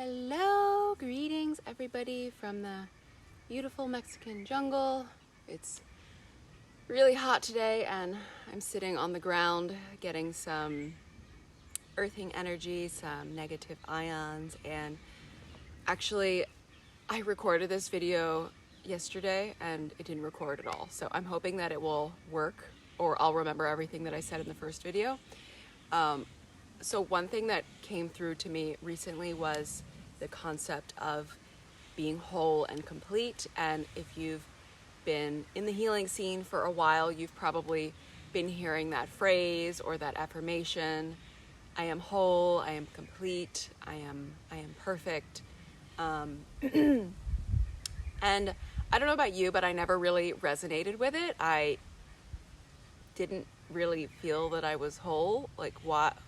Hello, greetings everybody from the beautiful Mexican jungle. It's really hot today and I'm sitting on the ground getting some earthing energy, some negative ions, and actually I recorded this video yesterday and it didn't record at all. So I'm hoping that it will work or I'll remember everything that I said in the first video. So one thing that came through to me recently was the concept of being whole and complete. And if you've been in the healing scene for a while, you've probably been hearing that phrase or that affirmation. I am whole, I am complete, I am perfect. And I don't know about you, but I never really resonated with it. I didn't really feel that I was whole. Like,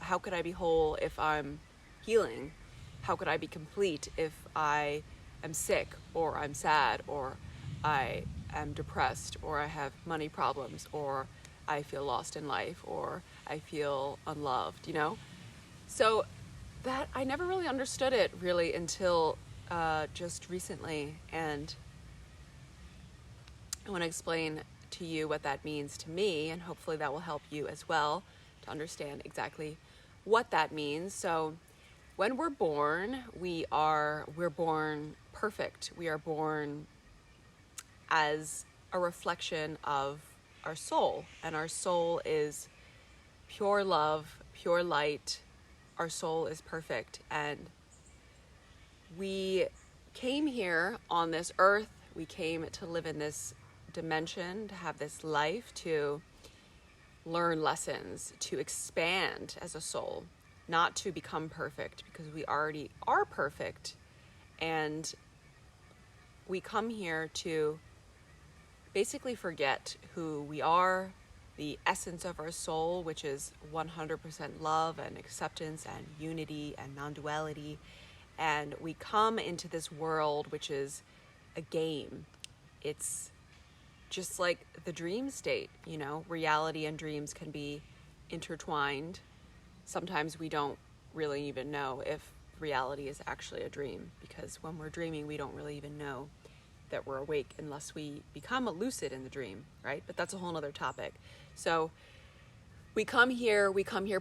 how could I be whole if I'm healing? How could I be complete if I am sick or I'm sad or I am depressed or I have money problems or I feel lost in life or I feel unloved, you know? So that I never really understood it really until just recently, and I want to explain to you what that means to me, and hopefully that will help you as well to understand exactly what that means. So when we're born, we're born perfect. We are born as a reflection of our soul, and our soul is pure love, pure light. Our soul is perfect, and we came here on this earth. We came to live in this dimension, to have this life, to learn lessons, to expand as a soul, not to become perfect, because we already are perfect. And we come here to basically forget who we are, the essence of our soul, which is 100% love and acceptance and unity and non-duality. And we come into this world, which is a game. It's just like the dream state, you know, reality and dreams can be intertwined. Sometimes we don't really even know if reality is actually a dream, because when we're dreaming, we don't really even know that we're awake unless we become lucid in the dream, right? But that's a whole nother topic. So we come here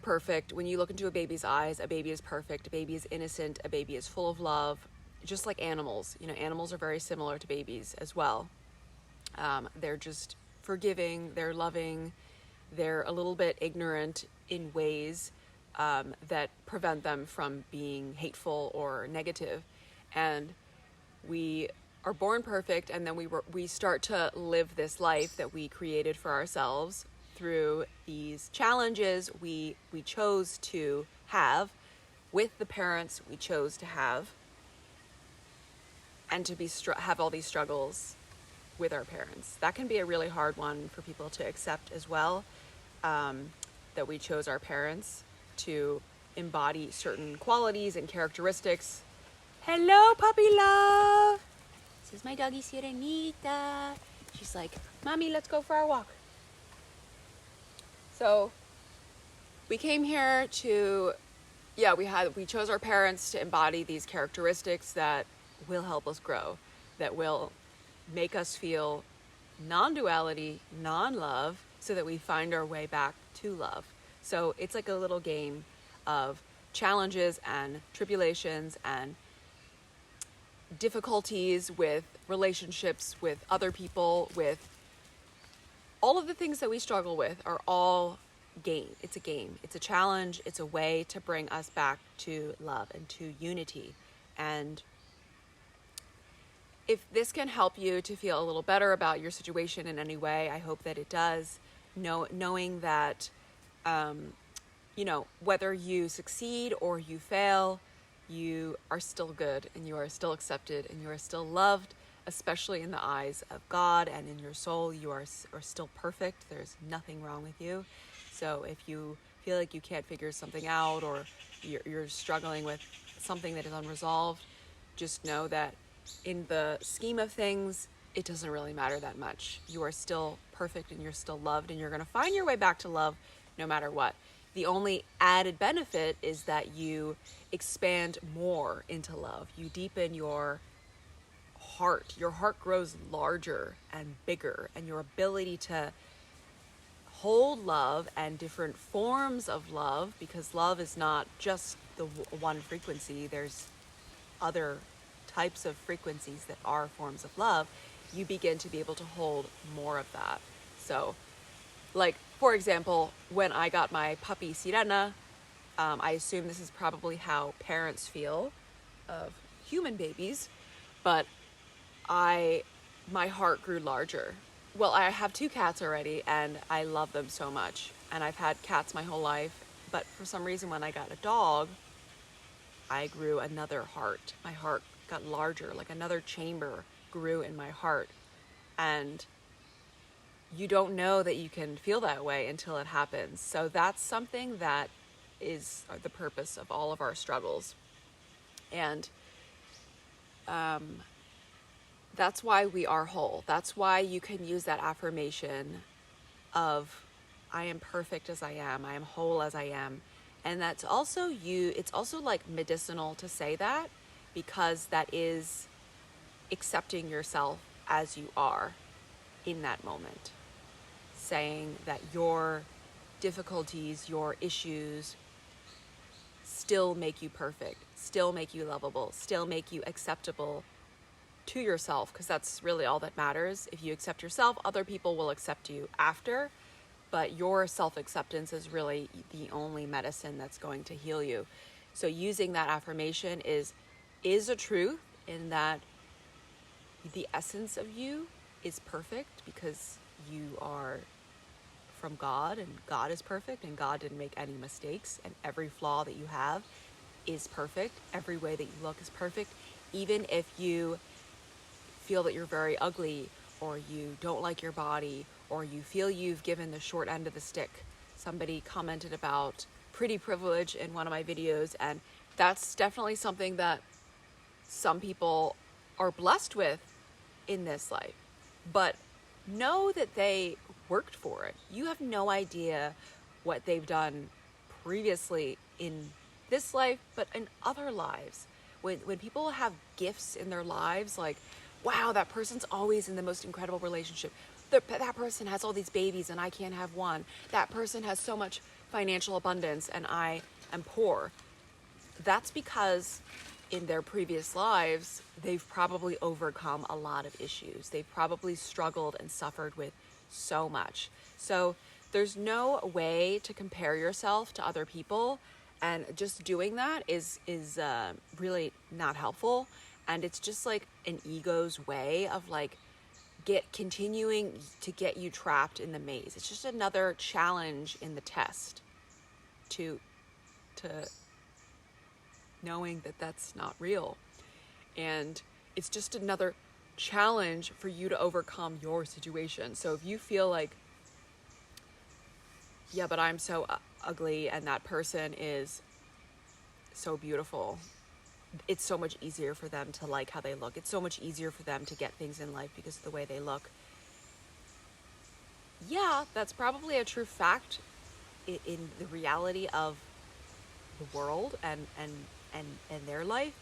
perfect. When you look into a baby's eyes, a baby is perfect, a baby is innocent, a baby is full of love, just like animals. You know, animals are very similar to babies as well. They're just forgiving, they're loving, they're a little bit ignorant in ways that prevent them from being hateful or negative. And we are born perfect, and then we start to live this life that we created for ourselves through these challenges we chose to have with the parents we chose to have, and to have all these struggles with our parents. That can be a really hard one for people to accept as well, that we chose our parents to embody certain qualities and characteristics. Hello, puppy love! This is my doggy Sirenita. She's like, Mommy, let's go for our walk. So we came here to, we chose our parents to embody these characteristics that will help us grow, that will make us feel non-duality, non-love, so that we find our way back to love. So it's like a little game of challenges and tribulations and difficulties with relationships, with other people, with all of the things that we struggle with are all game. It's a game. It's a challenge. It's a way to bring us back to love and to unity. And if this can help you to feel a little better about your situation in any way, I hope that it does. Knowing that, whether you succeed or you fail, you are still good and you are still accepted and you are still loved, especially in the eyes of God, and in your soul, you are still perfect. There's nothing wrong with you. So if you feel like you can't figure something out, or you're struggling with something that is unresolved, just know that in the scheme of things, it doesn't really matter that much. You are still perfect and you're still loved, and you're going to find your way back to love no matter what. The only added benefit is that you expand more into love. You deepen your heart. Your heart grows larger and bigger, and your ability to hold love and different forms of love, because love is not just the one frequency. There's other types of frequencies that are forms of love. You begin to be able to hold more of that. So, like, for example, when I got my puppy Sirena, I assume this is probably how parents feel of human babies, but my heart grew larger. Well, I have 2 cats already, and I love them so much. And I've had cats my whole life, but for some reason when I got a dog, I grew another heart. My heart got larger, like another chamber grew in my heart. And you don't know that you can feel that way until it happens. So that's something that is the purpose of all of our struggles. And that's why we are whole. That's why you can use that affirmation of, I am perfect as I am whole as I am. And that's also it's also like medicinal to say that, because that is accepting yourself as you are in that moment. Saying that your difficulties, your issues still make you perfect, still make you lovable, still make you acceptable to yourself, because that's really all that matters. If you accept yourself, other people will accept you after, but your self-acceptance is really the only medicine that's going to heal you. So using that affirmation is a truth, in that the essence of you is perfect, because you are from God, and God is perfect, and God didn't make any mistakes, and every flaw that you have is perfect. Every way that you look is perfect. Even if you feel that you're very ugly, or you don't like your body, or you feel you've given the short end of the stick. Somebody commented about pretty privilege in one of my videos, and that's definitely something that some people are blessed with in this life. But know that they worked for it. You have no idea what they've done previously in this life, but in other lives. When people have gifts in their lives, like, wow, that person's always in the most incredible relationship. That person has all these babies and I can't have one. That person has so much financial abundance and I am poor. That's because in their previous lives, they've probably overcome a lot of issues. They've probably struggled and suffered with so much. So there's no way to compare yourself to other people. And just doing that is really not helpful. And it's just like an ego's way of like continuing to get you trapped in the maze. It's just another challenge in the test to knowing that that's not real. And it's just another challenge for you to overcome your situation. So if you feel like, yeah, but I'm so ugly and that person is so beautiful, it's so much easier for them to like how they look. It's so much easier for them to get things in life because of the way they look. Yeah, that's probably a true fact in the reality of the world and their life.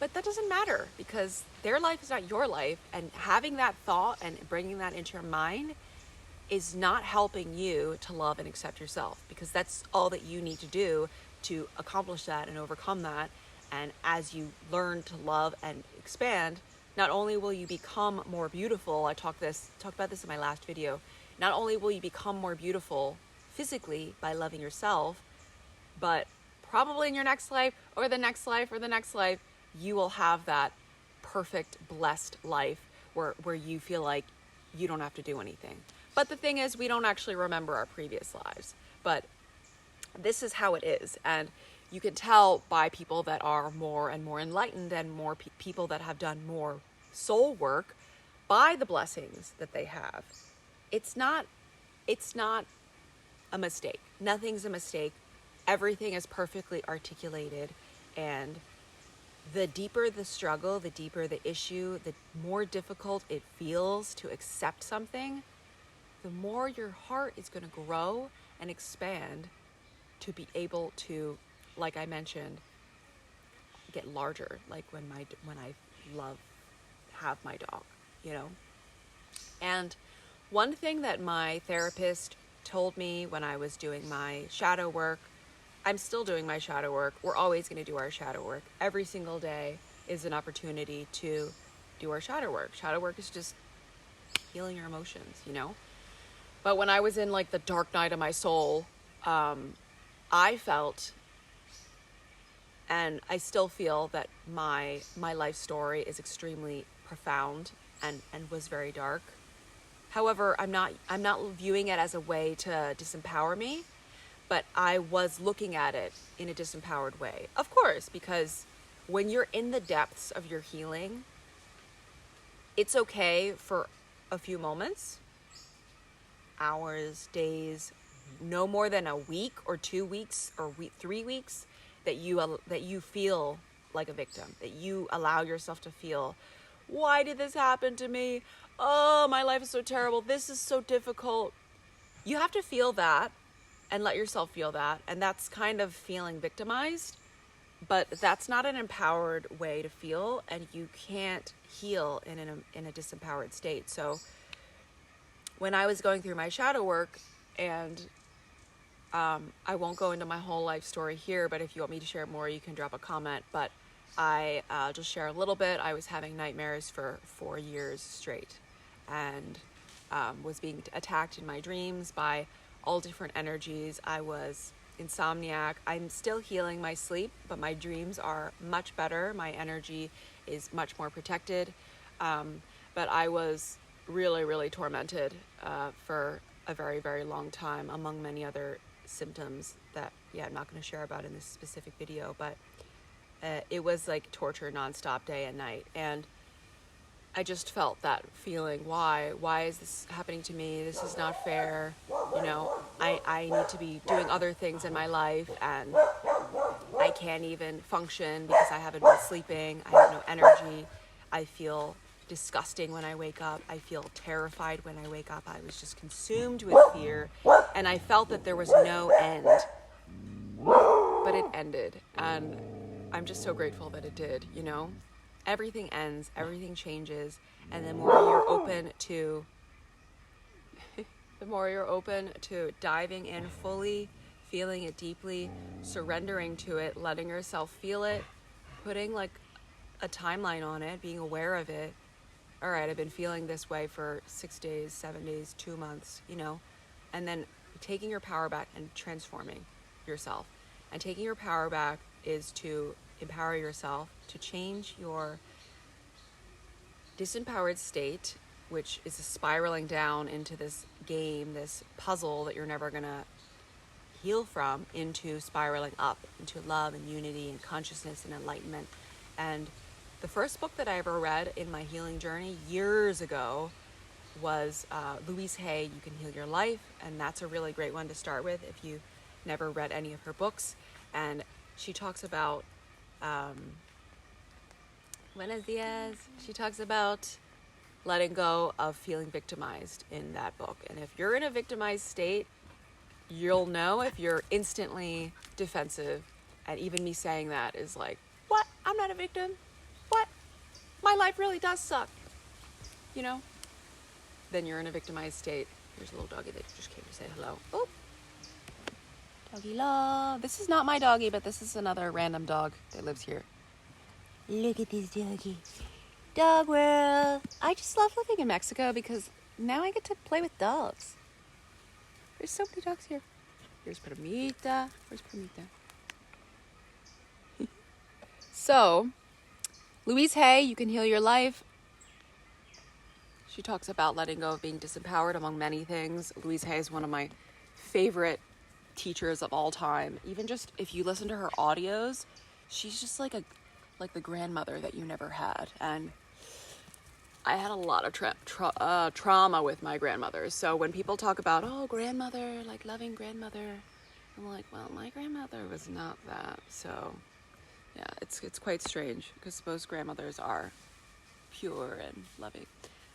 But that doesn't matter, because their life is not your life. And having that thought and bringing that into your mind is not helping you to love and accept yourself, because that's all that you need to do to accomplish that and overcome that. And as you learn to love and expand, not only will you become more beautiful, I talked about this in my last video, not only will you become more beautiful physically by loving yourself, but probably in your next life or the next life or the next life, you will have that perfect, blessed life where you feel like you don't have to do anything. But the thing is, we don't actually remember our previous lives. But this is how it is. And you can tell by people that are more and more enlightened and more people that have done more soul work by the blessings that they have. It's not a mistake. Nothing's a mistake. Everything is perfectly articulated. And the deeper the struggle, the deeper the issue, the more difficult it feels to accept something, the more your heart is going to grow and expand to be able to, like I mentioned, get larger, like when I have my dog, you know. And one thing that my therapist told me when I was doing my shadow work, I'm still doing my shadow work. We're always going to do our shadow work. Every single day is an opportunity to do our shadow work. Shadow work is just healing your emotions, you know. But when I was in like the dark night of my soul, I felt, and I still feel, that my life story is extremely profound and was very dark. However, I'm not viewing it as a way to disempower me, but I was looking at it in a disempowered way. Of course, because when you're in the depths of your healing, it's okay for a few moments, hours, days, no more than a week or 2 weeks or 3 weeks that you feel like a victim, that you allow yourself to feel, why did this happen to me? Oh, my life is so terrible. This is so difficult. You have to feel that and let yourself feel that. And that's kind of feeling victimized, but that's not an empowered way to feel, and you can't heal in a disempowered state. So when I was going through my shadow work, and I won't go into my whole life story here, but if you want me to share more, you can drop a comment. But I just share a little bit. I was having nightmares for 4 years straight, and was being attacked in my dreams by all different energies. I was insomniac. I'm still healing my sleep, but my dreams are much better. My energy is much more protected. But I was really, really tormented for a very, very long time, among many other symptoms that, I'm not going to share about in this specific video, but it was like torture nonstop, day and night. And I just felt that feeling, why is this happening to me? This is not fair. You know, I need to be doing other things in my life, and I can't even function because I haven't been sleeping. I have no energy. I feel disgusting when I wake up. I feel terrified when I wake up. I was just consumed with fear, and I felt that there was no end. But it ended, and I'm just so grateful that it did, you know? Everything ends, everything changes, and the more you're open to diving in fully, feeling it deeply, surrendering to it, letting yourself feel it, putting like a timeline on it, being aware of it. All right, I've been feeling this way for 6 days, 7 days, 2 months, you know, and then taking your power back and transforming yourself. And taking your power back is to empower yourself to change your disempowered state, which is spiraling down into this game, this puzzle that you're never gonna heal from, into spiraling up into love and unity and consciousness and enlightenment. And the first book that I ever read in my healing journey years ago was Louise Hay, You Can Heal Your Life, and that's a really great one to start with if you've never read any of her books. And she talks about she talks about letting go of feeling victimized in that book. And if you're in a victimized state, you'll know if you're instantly defensive. And even me saying that is like, what? I'm not a victim. What? My life really does suck. You know? Then you're in a victimized state. Here's a little doggy that just came to say hello. Oh, doggy love. This is not my doggy, but this is another random dog that lives here. Look at this doggy. Dog world. I just love living in Mexico because now I get to play with dogs. There's so many dogs here. Here's Permita. Where's Permita? So, Louise Hay, You Can Heal Your Life. She talks about letting go of being disempowered among many things. Louise Hay is one of my favorite teachers of all time. Even just if you listen to her audios, she's just like the grandmother that you never had. And I had a lot of trauma with my grandmother. So when people talk about, oh, grandmother, like loving grandmother, I'm like, well, my grandmother was not that. So yeah, it's quite strange because most grandmothers are pure and loving.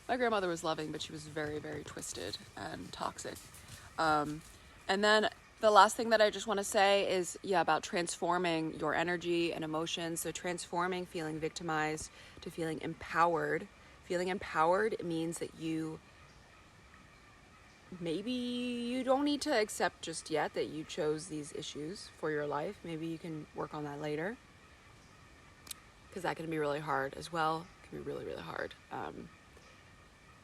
My grandmother was loving, but she was very, very twisted and toxic. And then The last thing that I just want to say is, about transforming your energy and emotions. So transforming feeling victimized to feeling empowered. Feeling empowered means that maybe you don't need to accept just yet that you chose these issues for your life. Maybe you can work on that later, because that can be really hard as well. It can be really, really hard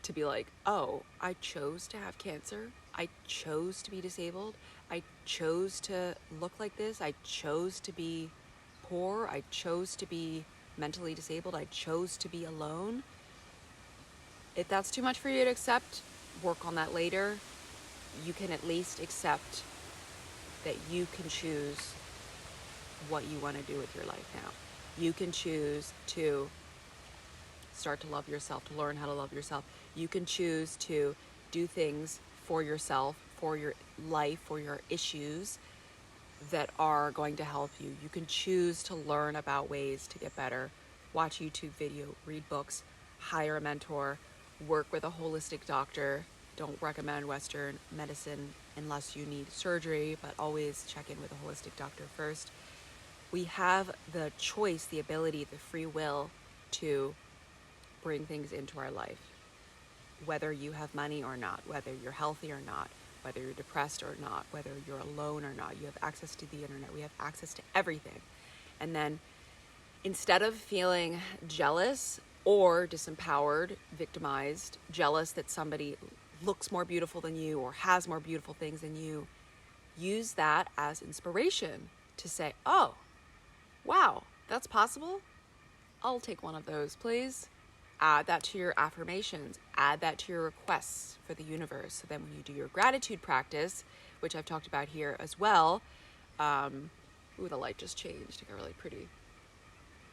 to be like, oh, I chose to have cancer. I chose to be disabled. I chose to look like this. I chose to be poor. I chose to be mentally disabled. I chose to be alone. If that's too much for you to accept, work on that later. You can at least accept that you can choose what you want to do with your life now. You can choose to start to love yourself, to learn how to love yourself. You can choose to do things for yourself, for your life, for your issues that are going to help you. You can choose to learn about ways to get better, watch YouTube video, read books, hire a mentor, work with a holistic doctor. Don't recommend Western medicine unless you need surgery, but always check in with a holistic doctor first. We have the choice, the ability, the free will to bring things into our life. Whether you have money or not, whether you're healthy or not, whether you're depressed or not, whether you're alone or not, you have access to the internet. We have access to everything. And then instead of feeling jealous or disempowered, victimized, jealous that somebody looks more beautiful than you or has more beautiful things than you, use that as inspiration to say, oh, wow, that's possible. I'll take one of those, please. Add that to your affirmations. Add that to your requests for the universe. So then when you do your gratitude practice, which I've talked about here as well, ooh, the light just changed. It got really pretty.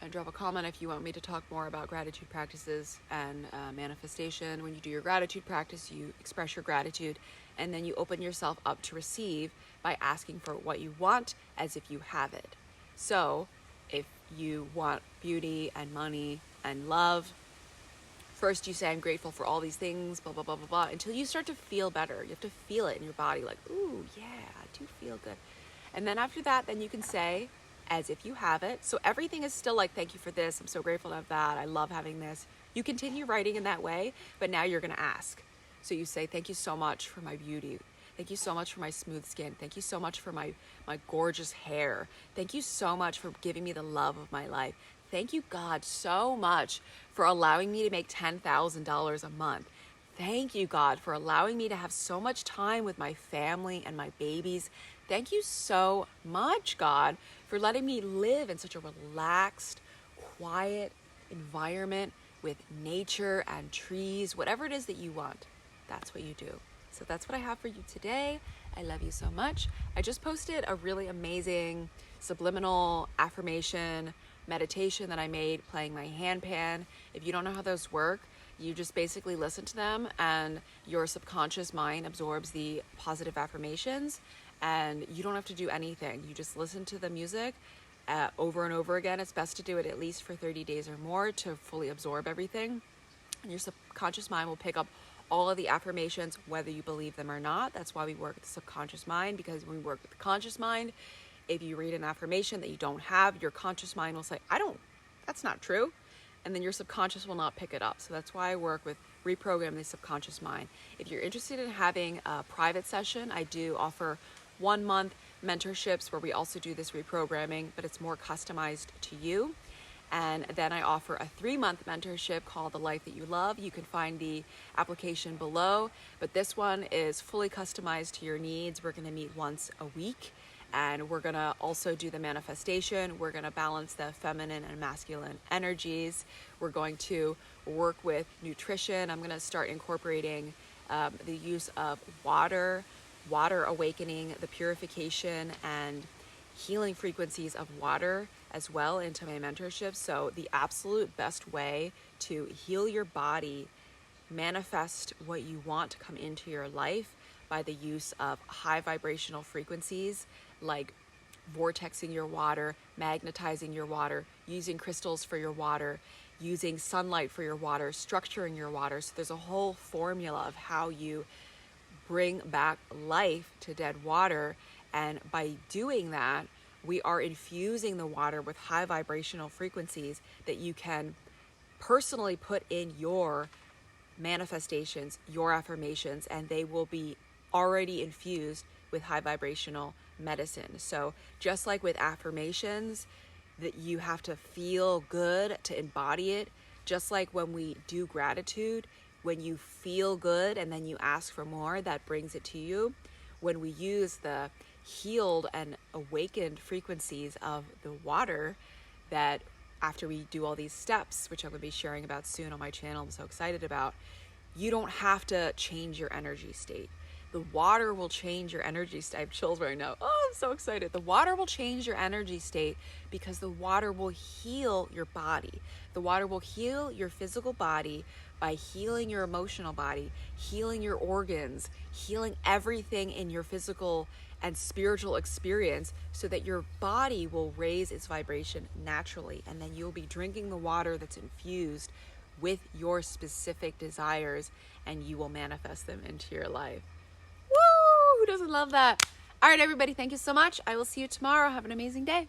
And drop a comment if you want me to talk more about gratitude practices and manifestation. When you do your gratitude practice, you express your gratitude, and then you open yourself up to receive by asking for what you want as if you have it. So if you want beauty and money and love, first you say, I'm grateful for all these things, blah, blah, blah, blah, blah, until you start to feel better. You have to feel it in your body, like, ooh, yeah, I do feel good. And then after that, then you can say, as if you have it. So everything is still like, thank you for this. I'm so grateful to have that. I love having this. You continue writing in that way, but now you're going to ask. So you say, thank you so much for my beauty. Thank you so much for my smooth skin. Thank you so much for my gorgeous hair. Thank you so much for giving me the love of my life. Thank you, God, so much for allowing me to make $10,000 a month. Thank you, God, for allowing me to have so much time with my family and my babies. Thank you so much, God, for letting me live in such a relaxed, quiet environment with nature and trees, whatever it is that you want. That's what you do. So that's what I have for you today. I love you so much. I just posted a really amazing subliminal affirmation meditation that I made playing my handpan. If you don't know how those work, you just basically listen to them and your subconscious mind absorbs the positive affirmations, and you don't have to do anything. You just listen to the music over and over again. It's best to do it at least for 30 days or more to fully absorb everything. And your subconscious mind will pick up all of the affirmations, whether you believe them or not. That's why we work with the subconscious mind, because when we work with the conscious mind, if you read an affirmation that you don't have, your conscious mind will say, that's not true. And then your subconscious will not pick it up. So that's why I work with reprogramming the subconscious mind. If you're interested in having a private session, I do offer 1 month mentorships where we also do this reprogramming, but it's more customized to you. And then I offer a 3-month mentorship called The Life That You Love. You can find the application below, but this one is fully customized to your needs. We're going to meet once a week, and we're going to also do the manifestation. We're going to balance the feminine and masculine energies. We're going to work with nutrition. I'm going to start incorporating the use of water awakening, the purification and healing frequencies of water as well into my mentorship. So the absolute best way to heal your body, manifest what you want to come into your life by the use of high vibrational frequencies, like vortexing your water, magnetizing your water, using crystals for your water, using sunlight for your water, structuring your water. So there's a whole formula of how you bring back life to dead water And by doing that, we are infusing the water with high vibrational frequencies that you can personally put in your manifestations, your affirmations, and they will be already infused with high vibrational medicine. So just like with affirmations, that you have to feel good to embody it, just like when we do gratitude, when you feel good and then you ask for more, that brings it to you. When we use the healed and awakened frequencies of the water, that after we do all these steps, which I'm going to be sharing about soon on my channel, I'm so excited about, you don't have to change your energy state. The water will change your energy state. I have chills right now. Oh, I'm so excited. The water will change your energy state because the water will heal your body. The water will heal your physical body by healing your emotional body, healing your organs, healing everything in your physical and spiritual experience, so that your body will raise its vibration naturally. And then you'll be drinking the water that's infused with your specific desires, and you will manifest them into your life. Woo! Who doesn't love that? All right, everybody, thank you so much. I will see you tomorrow. Have an amazing day.